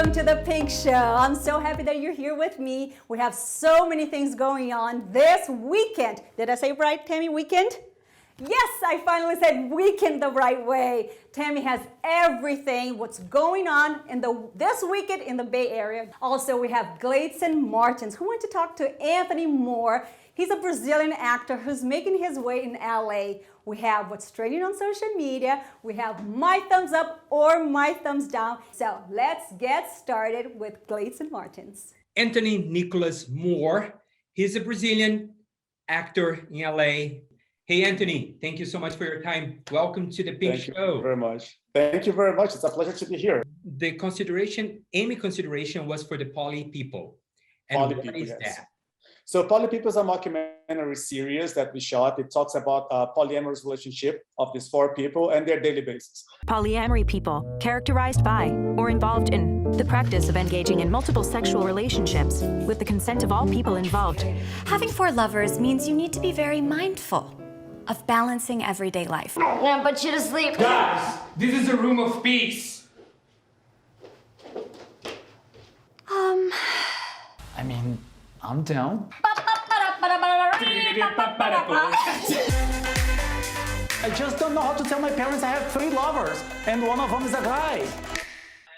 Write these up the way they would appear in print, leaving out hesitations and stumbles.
Welcome to the Pink Show. I'm so happy that you're here with me. We have so many things going on this weekend. Did I say it right, Tammy? Weekend? Yes, I finally said weekend the right way. Tammy has everything, what's going on in this weekend in the Bay Area. Also, we have Gleidson Martins, who went to talk to Anthony Moore. He's a Brazilian actor who's making his way in LA. We have what's trending on social media. We have my thumbs up or my thumbs down. So let's get started with Gleidson Martins. Anthony Nicholas Moore. He's a Brazilian actor in LA. Hey, Anthony, thank you so much for your time. Welcome to the Pink Show. Thank you very much. Thank you very much. It's a pleasure to be here. The Emmy consideration was for the Poly People. And Poly what People, is yes. that? So Poly People is a mockumentary series that we shot. It talks about a polyamorous relationship of these four people and their daily basis. Polyamory people, characterized by or involved in the practice of engaging in multiple sexual relationships with the consent of all people involved. Having four lovers means you need to be very mindful of balancing everyday life. I'm gonna put you to sleep. Guys, this is a room of peace. I mean, I'm down. I just don't know how to tell my parents I have 3 lovers, and one of them is a guy.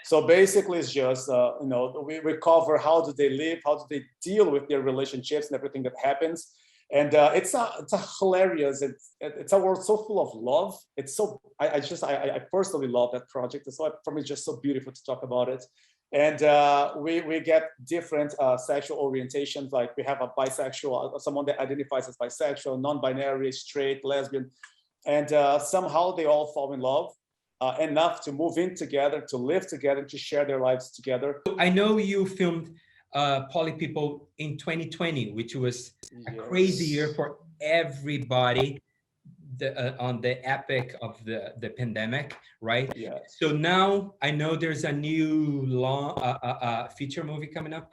So basically, it's just we cover how do they live, how do they deal with their relationships and everything that happens. And it's a hilarious. It's a world so full of love. It's so I personally love that project. So for me, it's just so beautiful to talk about it. And we get different sexual orientations. Like we have a bisexual, someone that identifies as bisexual, non-binary, straight, lesbian, and somehow they all fall in love enough to move in together, to live together, to share their lives together. I know you filmed Poly People in 2020, which was a crazy year for everybody on the epic of the pandemic, right? Yeah. So now I know there's a new feature movie coming up.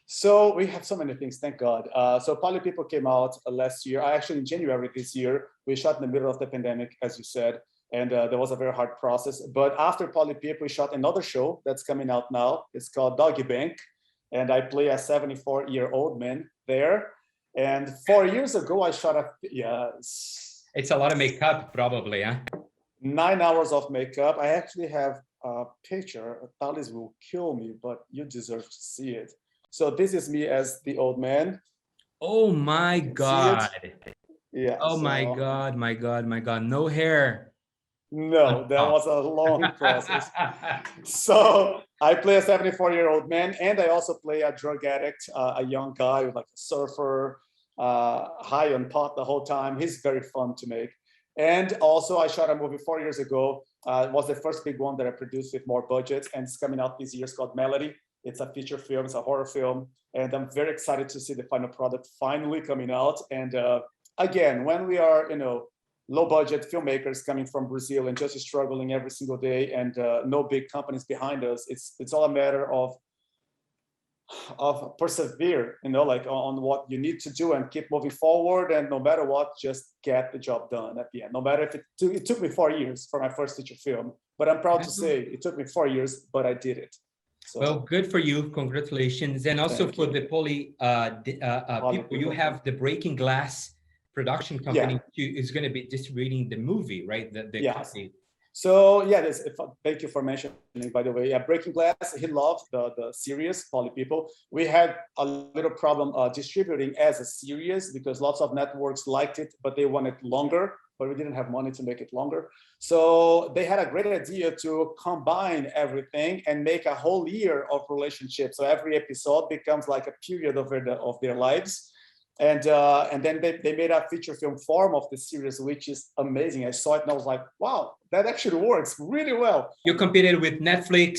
So we have so many things, thank God. So Poly People came out last year. Actually, in January this year, we shot in the middle of the pandemic, as you said, and there was a very hard process. But after Poly People, we shot another show that's coming out now. It's called Doggy Bank, and I play a 74-year-old man there. And 4 years ago, I shot It's a lot of makeup, probably, huh? 9 hours of makeup. I actually have a picture. Thales will kill me, but you deserve to see it. So this is me as the old man. Oh my God. Yeah. Oh my God, my God, my God. No hair. No, that was a long process. So I play a 74-year-old man, and I also play a drug addict, a young guy with like a surfer, high on pot the whole time. He's very fun to make. And also I shot a movie 4 years ago. It was the first big one that I produced with more budget, and it's coming out this year. It's called Melody. It's a feature film, it's a horror film. And I'm very excited to see the final product finally coming out. And again, when we are, low budget filmmakers coming from Brazil and just struggling every single day and no big companies behind us, it's all a matter of persevere, like on what you need to do and keep moving forward. And no matter what, just get the job done at the end. No matter if it took me 4 years for my first feature film, but I'm proud to say it took me 4 years, but I did it. So, well, good for you. Congratulations. And also for the Poly people, you have the Breaking Glass production company is going to be distributing the movie, right? The company. So thank you for mentioning, by the way. Yeah, Breaking Glass, he loved the series, Poly People. We had a little problem distributing as a series because lots of networks liked it, but they wanted longer, but we didn't have money to make it longer. So they had a great idea to combine everything and make a whole year of relationship. So every episode becomes like a period of their lives. And then they made a feature film form of the series, which is amazing. I saw it and I was like, wow, that actually works really well. You competed with Netflix,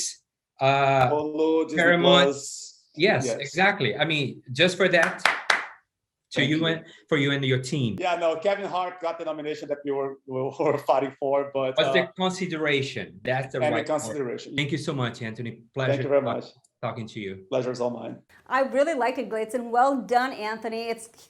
Hulu, Paramount. Yes, exactly. I mean, just for that, for you and your team. Yeah, no, Kevin Hart got the nomination that we were fighting for, but what's the consideration? That's the right consideration. Thank you so much, Anthony. Pleasure. Thank you very much. Talking to you. Pleasure's all mine. I really liked it, Gleidson. Well done, Anthony.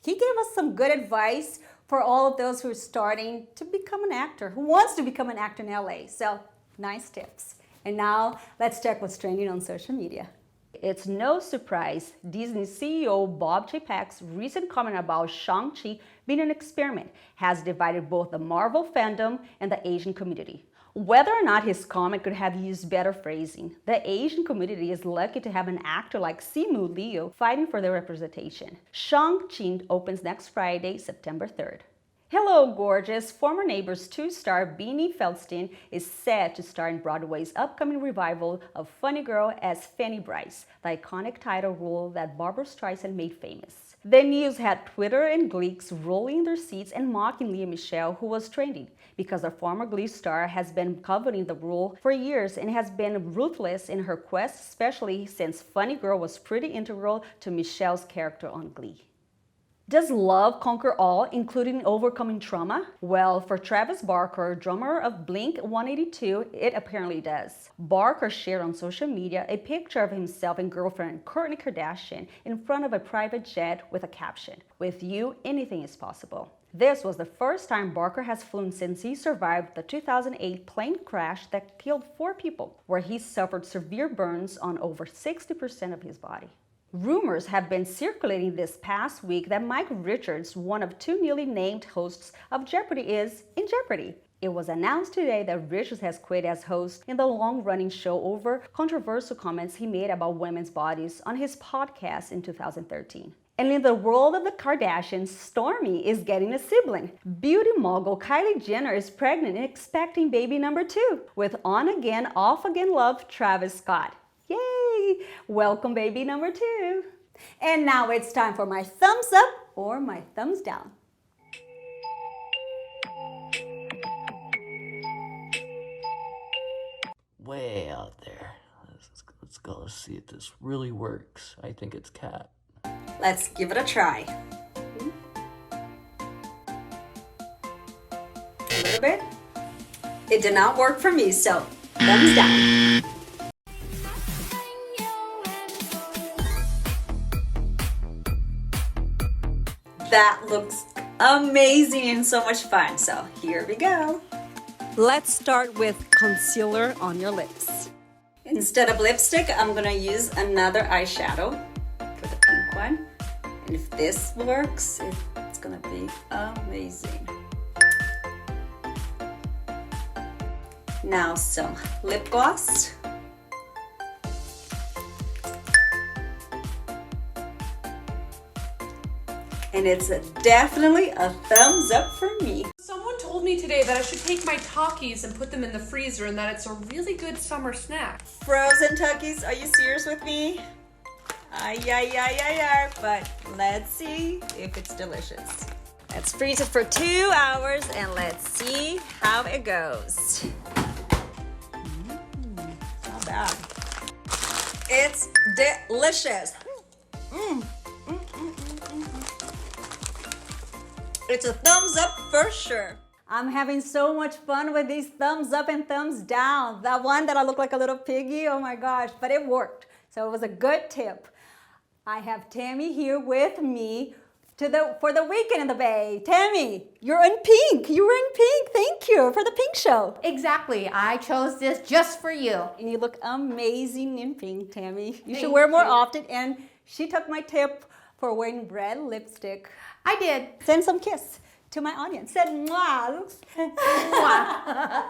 He gave us some good advice for all of those who are starting to become an actor, who wants to become an actor in LA. So nice tips. And now let's check what's trending on social media. It's no surprise Disney CEO Bob Chapek's recent comment about Shang-Chi being an experiment has divided both the Marvel fandom and the Asian community. Whether or not his comment could have used better phrasing, the Asian community is lucky to have an actor like Simu Liu fighting for their representation. Shang-Chi opens next Friday, September 3rd. Hello, gorgeous! Former Neighbors 2-star Beanie Feldstein is set to star in Broadway's upcoming revival of Funny Girl as Fanny Bryce, the iconic title role that Barbra Streisand made famous. The news had Twitter and Gleeks rolling in their seats and mocking Lea Michele, who was trending, because the former Glee star has been coveting the role for years and has been ruthless in her quest, especially since Funny Girl was pretty integral to Michele's character on Glee. Does love conquer all, including overcoming trauma? Well, for Travis Barker, drummer of Blink-182, it apparently does. Barker shared on social media a picture of himself and girlfriend Kourtney Kardashian in front of a private jet with a caption, "With you, anything is possible." This was the first time Barker has flown since he survived the 2008 plane crash that killed 4 people, where he suffered severe burns on over 60% of his body. Rumors have been circulating this past week that Mike Richards, one of 2 newly named hosts of Jeopardy, is in jeopardy. It was announced today that Richards has quit as host in the long-running show over controversial comments he made about women's bodies on his podcast in 2013. And in the world of the Kardashians, Stormi is getting a sibling. Beauty mogul Kylie Jenner is pregnant and expecting baby number 2 with on-again, off-again love Travis Scott. Yay! Welcome baby number 2. And now it's time for my thumbs up or my thumbs down. Way out there. Let's go see if this really works. I think it's cat. Let's give it a try. A little bit. It did not work for me, so thumbs down. That looks amazing and so much fun. So here we go. Let's start with concealer on your lips. Instead of lipstick, I'm gonna use another eyeshadow for the pink one. And if this works, it's gonna be amazing. Now some lip gloss. And it's definitely a thumbs up for me. Someone told me today that I should take my Takis and put them in the freezer and that it's a really good summer snack. Frozen Takis, are you serious with me? But let's see if it's delicious. Let's freeze it for 2 hours and let's see how it goes. Not bad. It's delicious. It's a thumbs up for sure. I'm having so much fun with these thumbs up and thumbs down. That one that I look like a little piggy, oh my gosh, but it worked. So it was a good tip. I have Tammy here with me for the weekend in the Bay. Tammy, you're in pink. You were in pink. Thank you for the pink show. Exactly. I chose this just for you. And you look amazing in pink, Tammy. You should wear more often. And she took my tip for wearing red lipstick. I did. Send some kiss to my audience. Said mwah. Mwah.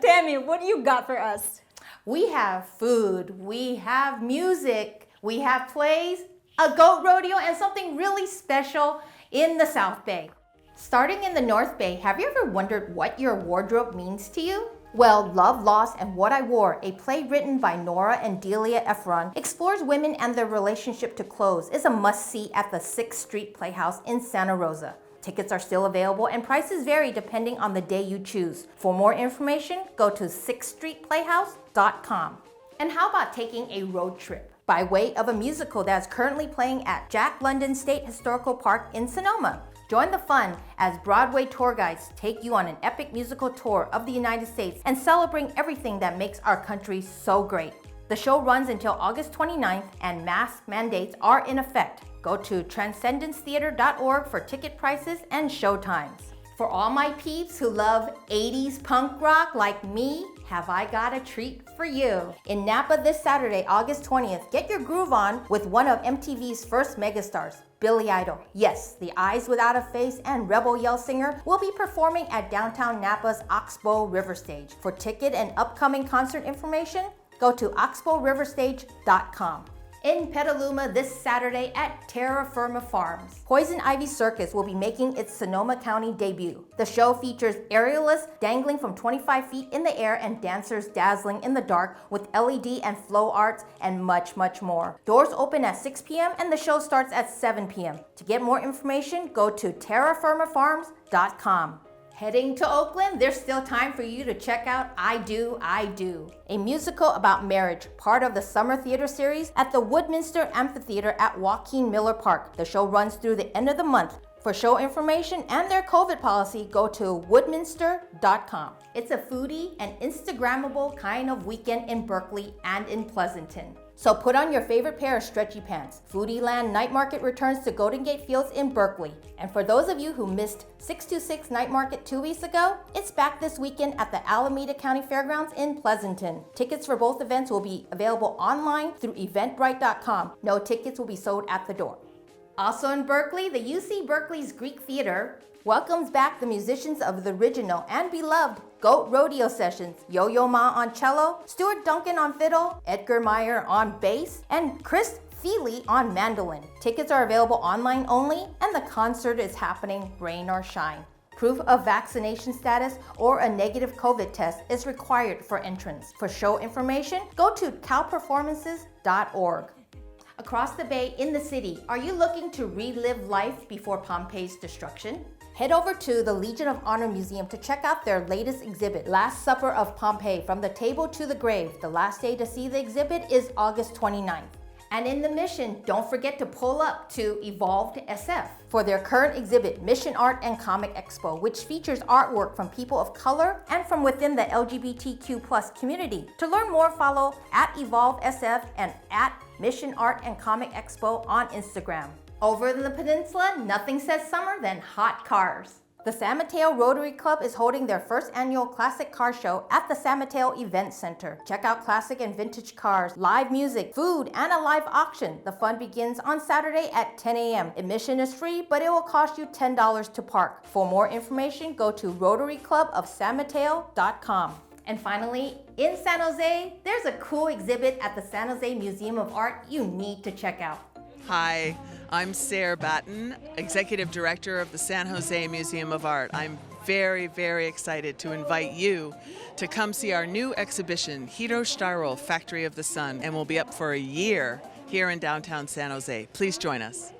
Tammy, what do you got for us? We have food, we have music, we have plays, a goat rodeo, and something really special in the South Bay. Starting in the North Bay, have you ever wondered what your wardrobe means to you? Well, Love, Loss, and What I Wore, a play written by Nora and Delia Ephron, explores women and their relationship to clothes, is a must-see at the 6th Street Playhouse in Santa Rosa. Tickets are still available and prices vary depending on the day you choose. For more information, go to 6thstreetplayhouse.com. And how about taking a road trip? By way of a musical that is currently playing at Jack London State Historical Park in Sonoma. Join the fun as Broadway tour guides take you on an epic musical tour of the United States and celebrate everything that makes our country so great. The show runs until August 29th and mask mandates are in effect. Go to transcendencetheater.org for ticket prices and show times. For all my peeps who love 80s punk rock like me, have I got a treat for you. In Napa this Saturday, August 20th, get your groove on with one of MTV's first megastars, Billy Idol. Yes, the Eyes Without a Face and Rebel Yell singer will be performing at downtown Napa's Oxbow River Stage. For ticket and upcoming concert information, go to oxbowriverstage.com. In Petaluma this Saturday at Terra Firma Farms, Poison Ivy Circus will be making its Sonoma County debut. The show features aerialists dangling from 25 feet in the air and dancers dazzling in the dark with LED and flow arts and much, much more. Doors open at 6 p.m. and the show starts at 7 p.m. To get more information, go to terrafirmafarms.com. Heading to Oakland, there's still time for you to check out I Do, I Do, a musical about marriage, part of the summer theater series at the Woodminster Amphitheater at Joaquin Miller Park. The show runs through the end of the month. For show information and their COVID policy, go to woodminster.com. It's a foodie and Instagrammable kind of weekend in Berkeley and in Pleasanton. So put on your favorite pair of stretchy pants. Foodieland Night Market returns to Golden Gate Fields in Berkeley. And for those of you who missed 626 Night Market 2 weeks ago, it's back this weekend at the Alameda County Fairgrounds in Pleasanton. Tickets for both events will be available online through eventbrite.com. No tickets will be sold at the door. Also in Berkeley, the UC Berkeley's Greek Theater welcomes back the musicians of the original and beloved Goat Rodeo Sessions, Yo-Yo Ma on cello, Stuart Duncan on fiddle, Edgar Meyer on bass, and Chris Feely on mandolin. Tickets are available online only, and the concert is happening rain or shine. Proof of vaccination status or a negative COVID test is required for entrance. For show information, go to calperformances.org. Across the bay in the city, are you looking to relive life before Pompeii's destruction? Head over to the Legion of Honor Museum to check out their latest exhibit, Last Supper of Pompeii, From the Table to the Grave. The last day to see the exhibit is August 29th. And in the Mission, don't forget to pull up to Evolved SF for their current exhibit, Mission Art and Comic Expo, which features artwork from people of color and from within the LGBTQ+ community. To learn more, follow at Evolved SF and at Mission Art and Comic Expo on Instagram. Over in the peninsula, nothing says summer than hot cars. The San Mateo Rotary Club is holding their first annual classic car show at the San Mateo Event Center. Check out classic and vintage cars, live music, food, and a live auction. The fun begins on Saturday at 10 a.m. Admission is free, but it will cost you $10 to park. For more information, go to RotaryClubOfSanMateo.com. And finally, in San Jose, there's a cool exhibit at the San Jose Museum of Art you need to check out. Hi, I'm Sarah Batten, Executive Director of the San Jose Museum of Art. I'm very, very excited to invite you to come see our new exhibition, Hiro Steyerl, Factory of the Sun, and we'll be up for a year here in downtown San Jose. Please join us.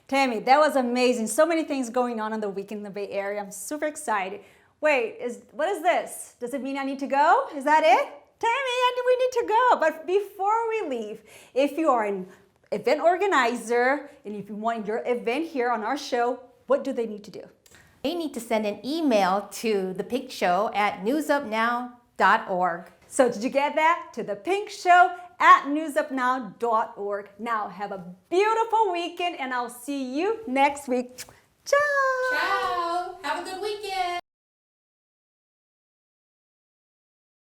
Tammy, that was amazing. So many things going on the week in the Bay Area. I'm super excited. Wait, what is this? Does it mean I need to go? Is that it? Tammy, we need to go. But before we leave, if you are an event organizer and if you want your event here on our show, what do they need to do? They need to send an email to The Pink Show at newsupnow.org. So did you get that? To The Pink Show at newsupnow.org. Now have a beautiful weekend and I'll see you next week. Ciao! Ciao! Have a good weekend!